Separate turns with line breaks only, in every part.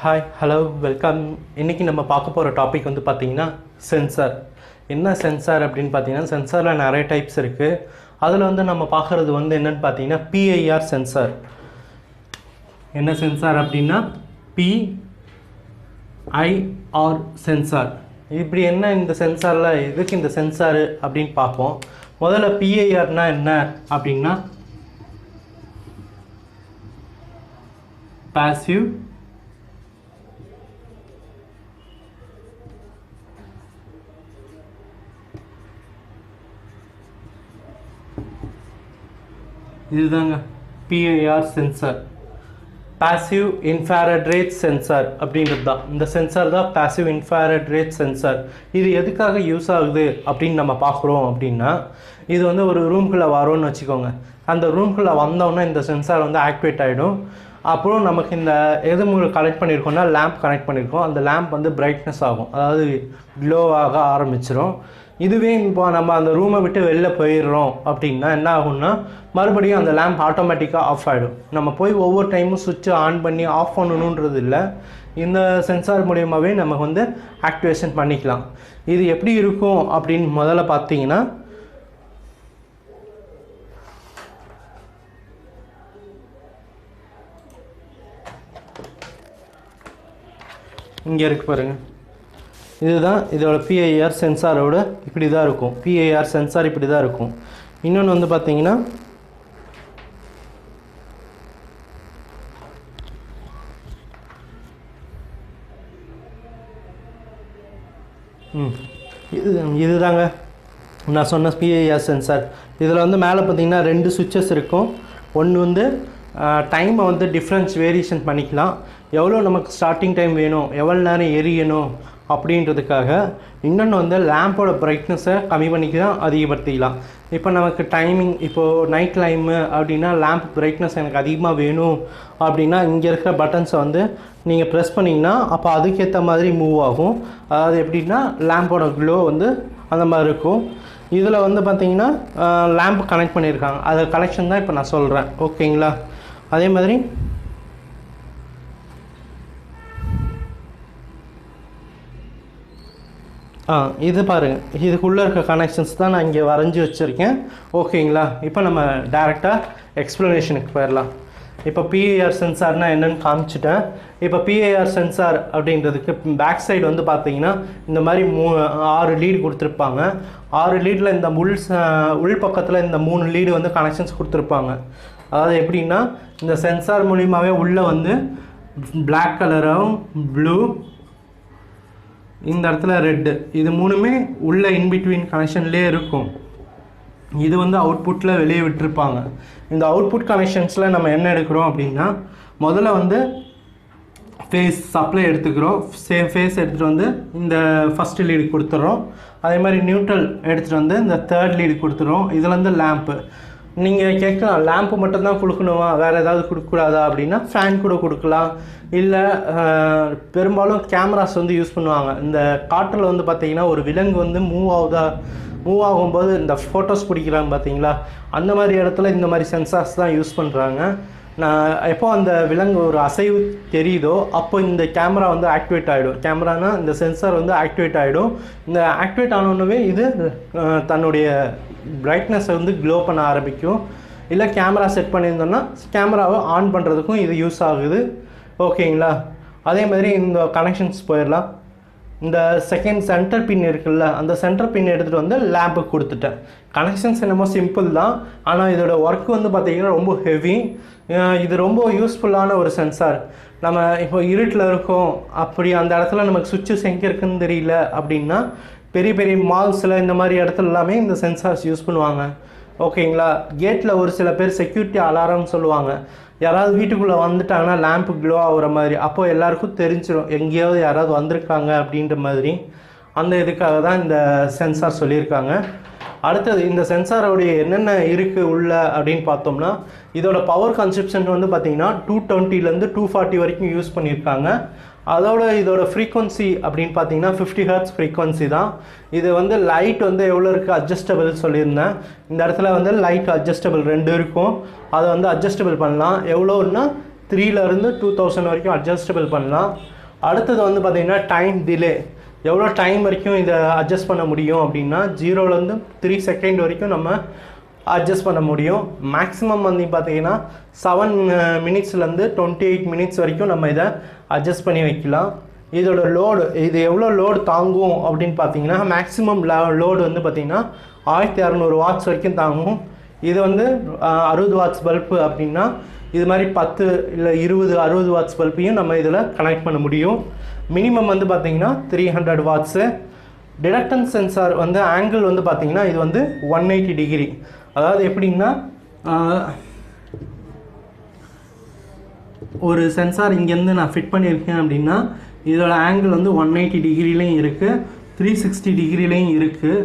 Hi hello welcome. இன்றைக்கி நம்ம பார்க்க போகிற டாபிக் வந்து பார்த்திங்கன்னா சென்சார். என்ன சென்சார் அப்படின்னு பார்த்தீங்கன்னா, சென்சாரில் நிறைய டைப்ஸ் இருக்குது. அதில் வந்து நம்ம பார்க்குறது வந்து என்னென்னு பார்த்தீங்கன்னா பிஐஆர் சென்சார். என்ன சென்சார் அப்படின்னா பிஐஆர் சென்சார். இப்படி என்ன இந்த சென்சாரில் எதுக்கு இந்த சென்சாரு அப்படின்னு பார்ப்போம். முதல்ல பிஐஆர்னால் என்ன அப்படின்னா பாசிவ் இதுதாங்க PIR sensor. Passive infrared rate sensor அப்படின்றது தான். இந்த சென்சார் தான் பாசிவ் இன்ஃப்ராரெட் ரேட் சென்சார். இது எதுக்காக யூஸ் ஆகுது அப்படின்னு நம்ம பார்க்குறோம் அப்படின்னா, இது வந்து ஒரு ரூம்குள்ளே வரோன்னு வச்சுக்கோங்க. அந்த ரூம்குள்ளே வந்தோன்னா இந்த சென்சார் வந்து ஆக்டிவேட் ஆகிடும். அப்புறம் நமக்கு இந்த எது மூலம் கனெக்ட் பண்ணியிருக்கோம்னா லேம்ப் கனெக்ட் பண்ணியிருக்கோம். அந்த லேம்ப் வந்து பிரைட்னஸ் ஆகும், அதாவது க்ளோவாக ஆரம்பிச்சிடும். இதுவே இப்போ நம்ம அந்த ரூமை விட்டு வெளில போயிடுறோம் அப்படின்னா என்ன ஆகும்னா, மறுபடியும் அந்த லேம்ப் ஆட்டோமேட்டிக்காக ஆஃப் ஆகிடும். நம்ம போய் ஒவ்வொரு டைமும் சுவிட்சை ஆன் பண்ணி ஆஃப் பண்ணணுன்றது இல்லை. இந்த சென்சார் மூலியமாகவே நம்ம வந்து ஆக்டிவேஷன் பண்ணிக்கலாம். இது எப்படி இருக்கும் அப்படின்னு முதல்ல பார்த்தீங்கன்னா, இங்கே இருக்கு பாருங்கள். இதுதான் இதோட பிஐஆர் சென்சாரோட இப்படி தான் இருக்கும். பிஐஆர் சென்சார் இப்படி தான் இருக்கும். இன்னொன்று வந்து பார்த்தீங்கன்னா இதுதாங்க நான் சொன்ன பிஐஆர் சென்சார். இதில் வந்து மேலே பார்த்தீங்கன்னா 2 சுவிட்சஸ் இருக்கும். ஒன்று வந்து டைமை வந்து டிஃப்ரென்ஸ் வேரியேஷன் பண்ணிக்கலாம். எவ்வளோ நமக்கு ஸ்டார்டிங் டைம் வேணும், எவ்வளோ நேரம் எரியணும் அப்படின்றதுக்காக. இன்னொன்று வந்து லேம்போட பிரைட்னஸை கம்மி பண்ணிக்கலாம், அதிகப்படுத்திக்கலாம். இப்போ நமக்கு டைமிங், இப்போது நைட் டைமு அப்படின்னா லேம்ப் பிரைட்னஸ் எனக்கு அதிகமாக வேணும் அப்படின்னா இங்கே இருக்கிற பட்டன்ஸை வந்து நீங்கள் ப்ரெஸ் பண்ணிங்கன்னா அப்போ அதுக்கேற்ற மாதிரி மூவ் ஆகும். அதாவது எப்படின்னா லேம்போட க்ளோ வந்து அந்த மாதிரி இருக்கும். இதில் வந்து பார்த்திங்கன்னா லேம்ப் கனெக்ட் பண்ணியிருக்காங்க. அது கனெக்ஷன் தான் இப்போ நான் சொல்கிறேன், ஓகேங்களா? அதே மாதிரி இது பாருங்கள், இதுக்குள்ளே இருக்க கனெக்ஷன்ஸ் தான் நான் இங்கே வரைஞ்சி வச்சுருக்கேன், ஓகேங்களா? இப்போ நம்ம டேரெக்டாக எக்ஸ்ப்ளனேஷனுக்கு போயிடலாம். இப்போ பிஐஆர் சென்சார்னால் என்னென்னு காமிச்சிட்டேன். இப்போ பிஐஆர் சென்சார் அப்படின்றதுக்கு பேக் சைடு வந்து பார்த்தீங்கன்னா இந்த மாதிரி 6 லீடு கொடுத்துருப்பாங்க. 6 லீடில் இந்த உள் பக்கத்தில் இந்த 3 லீடு வந்து கனெக்ஷன்ஸ் கொடுத்துருப்பாங்க. அதாவது எப்படின்னா, இந்த சென்சார் மூலியமாகவே உள்ளே வந்து பிளாக் கலரும் ப்ளூ, இந்த இடத்துல ரெட்டு, இது 3மே உள்ள இன்பிட்வீன் கனெக்ஷன்லேயே இருக்கும். இது வந்து அவுட்புட்டில் வெளியே விட்டுருப்பாங்க. இந்த அவுட்புட் கனெக்ஷன்ஸில் நம்ம என்ன எடுக்கிறோம் அப்படின்னா, முதல்ல வந்து ஃபேஸ் சப்ளை எடுத்துக்கிறோம். ஃபேஸ் எடுத்துகிட்டு வந்து இந்த ஃபஸ்ட்டு லீடு கொடுத்துட்றோம். அதே மாதிரி நியூட்ரல் எடுத்துகிட்டு வந்து இந்த 3rd லீடு கொடுத்துறோம். இதில் வந்து லேம்ப்பு. நீங்கள் கேட்கலாம், லேம்ப்பு மட்டும்தான் கொடுக்கணுமா, வேறு ஏதாவது கொடுக்கக்கூடாதா அப்படின்னா ஃபேன் கூட கொடுக்கலாம். இல்லை பெரும்பாலும் கேமராஸ் வந்து யூஸ் பண்ணுவாங்க. இந்த காற்றில் வந்து பார்த்திங்கன்னா ஒரு விலங்கு வந்து மூவ் ஆகும்போது இந்த ஃபோட்டோஸ் பிடிக்கிறாங்க பார்த்தீங்களா, அந்த மாதிரி இடத்துல இந்த மாதிரி சென்சார்ஸ் தான் யூஸ் பண்ணுறாங்க. நான் எப்போ அந்த விலங்கு ஒரு அசைவு தெரியுதோ அப்போ இந்த கேமரா வந்து ஆக்டிவேட் ஆகிடும். கேமரானா இந்த சென்சார் வந்து ஆக்டிவேட் ஆகிடும். இந்த ஆக்டிவேட் ஆனோடனே இது தன்னுடைய பிரைட்னஸை வந்து க்ளோ பண்ண ஆரம்பிக்கும். இல்லை கேமரா செட் பண்ணியிருந்தோன்னா கேமராவை ஆன் பண்ணுறதுக்கும் இது யூஸ் ஆகுது, ஓகேங்களா? அதே மாதிரி இந்த கனெக்ஷன்ஸ் போயிடலாம். இந்த செகண்ட் சென்டர் பின் இருக்குல்ல, அந்த சென்டர் பின் எடுத்துகிட்டு வந்து லேம்புக்கு கொடுத்துட்டேன். கனெக்ஷன்ஸ் என்னமோ சிம்பிள் தான், ஆனால் இதோட ஒர்க் வந்து பார்த்திங்கன்னா ரொம்ப ஹெவி. இது ரொம்ப யூஸ்ஃபுல்லான ஒரு சென்சார். நம்ம இப்போ இருட்டில் இருக்கோம், அப்படி அந்த இடத்துல நமக்கு சுவிட்சஸ் எங்கே இருக்குதுன்னு தெரியல அப்படின்னா பெரிய பெரிய மால்ஸில் இந்த மாதிரி இடத்துல எல்லாமே இந்த சென்சார்ஸ் யூஸ் பண்ணுவாங்க, ஓகேங்களா? கேட்டில் ஒரு சில பேர் செக்யூரிட்டி அலாரம்னு சொல்லுவாங்க. யாராவது வீட்டுக்குள்ளே வந்துட்டாங்கன்னா லேம்ப்பு க்ளோ ஆகுற மாதிரி, அப்போது எல்லாேருக்கும் தெரிஞ்சிடும் எங்கேயாவது யாராவது வந்திருக்காங்க அப்படின்ற மாதிரி. அந்த இதுக்காக தான் இந்த சென்சார் சொல்லியிருக்காங்க. அடுத்தது இந்த சென்சாரோடைய என்னென்ன இருக்குது உள்ள அப்படின்னு பார்த்தோம்னா, இதோட பவர் கன்சப்ஷன் வந்து பார்த்திங்கன்னா 220 240 வரைக்கும் யூஸ் பண்ணியிருக்காங்க. இதோட ஃப்ரீக்வன்சி அப்படின்னு பார்த்தீங்கன்னா 50 ஹெர்ட்ஸ் ஃப்ரீக்வன்சி தான். இது வந்து லைட் வந்து எவ்வளோ இருக்குது அட்ஜஸ்டபிள் சொல்லியிருந்தேன். இந்த இடத்துல வந்து லைட் அட்ஜஸ்டபிள் 2 இருக்கும். அதை வந்து அட்ஜஸ்டபிள் பண்ணலாம். எவ்வளோன்னா 3,000 2000 வரைக்கும் அட்ஜஸ்டபிள் பண்ணலாம். அடுத்தது வந்து பார்த்திங்கன்னா டைம் டிலே, எவ்வளோ டைம் வரைக்கும் இதை அட்ஜஸ்ட் பண்ண முடியும் அப்படின்னா 0லேருந்து 3 செகண்ட் வரைக்கும் நம்ம அட்ஜஸ்ட் பண்ண முடியும். மேக்ஸிமம் வந்து பார்த்திங்கன்னா 7 மினிட்ஸ்லேருந்து 28 மினிட்ஸ் வரைக்கும் நம்ம இதை அட்ஜஸ்ட் பண்ணி வைக்கலாம். இதோட லோடு, இது எவ்வளோ லோடு தாங்கும் அப்படின்னு பார்த்தீங்கன்னா மேக்ஸிமம் லோடு வந்து பார்த்திங்கன்னா 1600 வாட்ஸ் வரைக்கும் தாங்கும். இது வந்து 60 வாட்ஸ் பல்பு அப்படின்னா இது மாதிரி 10 இல்லை 20 60 வாட்ஸ் பல்பையும் நம்ம இதில் கனெக்ட் பண்ண முடியும். மினிமம் வந்து பார்த்திங்கன்னா 300 வாட்ஸு. டிடக்டன்ஸ் சென்சார் வந்து ஆங்கிள் வந்து பார்த்திங்கன்னா இது வந்து 180 டிகிரி. அதாவது எப்படின்னா ஒரு சென்சார் இங்கேருந்து நான் ஃபிட் பண்ணியிருக்கேன் அப்படின்னா இதோட ஆங்கிள் வந்து 180 டிகிரிலையும் இருக்குது, 360 டிகிரிலையும் இருக்குது.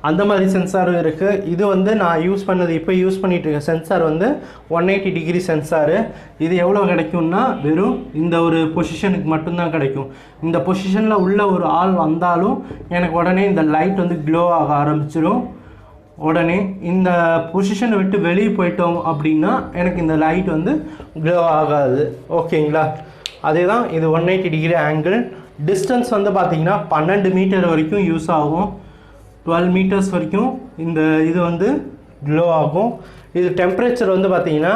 அந்த மாதிரி சென்சாரும் இருக்குது. இது வந்து நான் யூஸ் பண்ணது, இப்போ யூஸ் பண்ணிகிட்டு இருக்க சென்சார் வந்து 180 டிகிரி சென்சாரு. இது எவ்வளோ கிடைக்கும்னா வெறும் இந்த ஒரு பொசிஷனுக்கு மட்டும்தான் கிடைக்கும். இந்த பொசிஷனில் உள்ள ஒரு ஆள் வந்தாலும் எனக்கு உடனே இந்த லைட் வந்து க்ளோ ஆக ஆரம்பிச்சிடும். உடனே இந்த பொசிஷனை விட்டு வெளியே போயிட்டோம் அப்படின்னா எனக்கு இந்த லைட் வந்து க்ளோ ஆகாது. ஓகேங்களா? அதே தான் இது 180 டிகிரி ஆங்கிள். டிஸ்டன்ஸ் வந்து பார்த்திங்கன்னா 12 மீட்டர் வரைக்கும் யூஸ் ஆகும். 12 மீட்டர்ஸ் வரைக்கும் இந்த இது வந்து க்ளோ ஆகும். இது டெம்பரேச்சர் வந்து பார்த்திங்கன்னா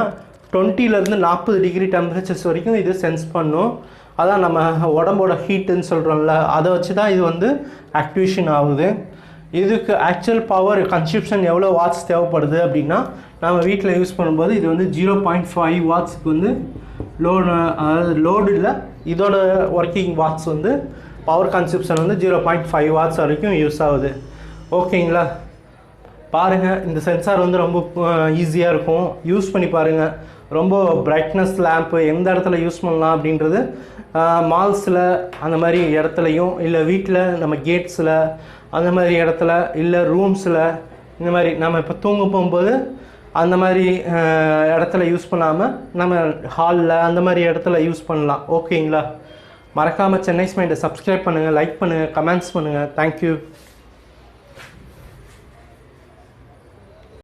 20லேருந்து 40 டிகிரி டெம்பரேச்சர்ஸ் வரைக்கும் இது சென்ஸ் பண்ணும். அதான் நம்ம உடம்போட ஹீட்டுன்னு சொல்கிறோம்ல, அதை வச்சு தான் இது வந்து ஆக்டிவேஷன் ஆகுது. இதுக்கு ஆக்சுவல் பவர் கன்சப்ஷன் எவ்வளோ வாட்ஸ் தேவைப்படுது அப்படின்னா நம்ம வீட்டில் யூஸ் பண்ணும்போது இது வந்து 0.5 வாட்ஸுக்கு வந்து லோடு, அதாவது லோடு இல்லை, இதோட ஒர்க்கிங் வாட்ஸ் வந்து பவர் கன்சப்ஷன் வந்து 0.5 வாட்ஸ் வரைக்கும் யூஸ் ஆகுது. ஓகேங்களா? பாருங்கள், இந்த சென்சார் வந்து ரொம்ப ஈஸியாக இருக்கும், யூஸ் பண்ணி பாருங்கள். ரொம்ப பிரைட்னஸ் லேம்ப்பு எந்த இடத்துல யூஸ் பண்ணலாம் அப்படின்றது மால்ஸில் அந்த மாதிரி இடத்துலையும், இல்லை வீட்டில் நம்ம கேட்ஸில் அந்த மாதிரி இடத்துல, இல்லை ரூம்ஸில், இந்த மாதிரி நம்ம இப்போ தூங்க போகும்போது அந்த மாதிரி இடத்துல யூஸ் பண்ணாமல் நம்ம ஹாலில் அந்த மாதிரி இடத்துல யூஸ் பண்ணலாம். ஓகேங்களா? மறக்காமல் சென்னை ஸ்மைண்டை சப்ஸ்கிரைப் பண்ணுங்கள், லைக் பண்ணுங்கள், கமெண்ட்ஸ் பண்ணுங்கள். தேங்க்யூ.